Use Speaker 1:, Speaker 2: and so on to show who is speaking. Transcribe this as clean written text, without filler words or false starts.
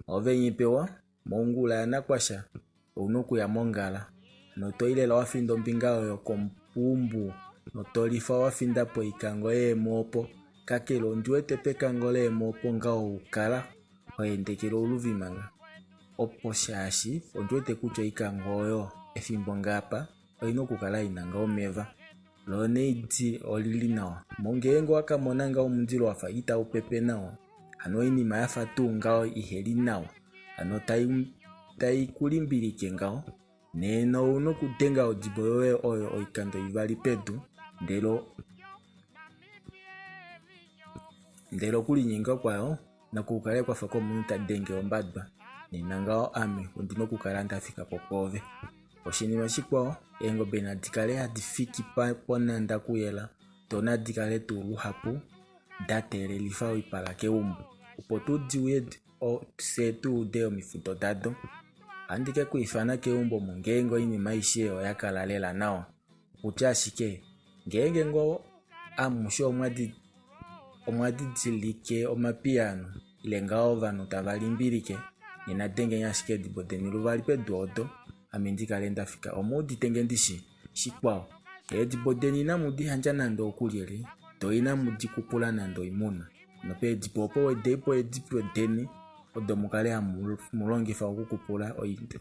Speaker 1: ovenye pewa mongula yanakwasha unuku ya mongala notoilela wafinda ombinga oyo kompumbu notolifa wafinda po ikango mopo kakele ondiwete pekango mopo ngao ukala oyendekelo uluvimanga opo shashi ondiwete kutya ikango oyo ethimbo ngapa oyina okukala inanga omeva lo neidi olili nawa mongengo wakamona ngao mundilo wafa ita upepe nawa ano inima yafa tu ngao iheli nawa ano tai kulimbilike ngao neno uno kutenga odibo yoye oyo oikando ivali pedu ndelo kulinyinga kwayo nakukale kwafa komunta denge ombadwa nena ngao ame undino kukala ndafika popove oshinima shikwawo eengobe nadikale hadifiki ponanda kuyela to nadikale tuluhapu datelelifa oipala keumbo opo tudiwe se tuude omifuto dado andike kuifana keumbo mongengo inima ishe oyakala lela nawa kutya ashike ngenge ngo amusho omwadidilike omapiano ile ngao vanu tavalimbilike nena denge nyashike dibodeni luvali peduodo amendikale ndafika omuditenge ndishi shikwawo edibodeni namudi hanja nando okulieli toina mudi kupula nando imuna nope dipopo wedepo edipodeni odo mukale mulongifa okukupula ointe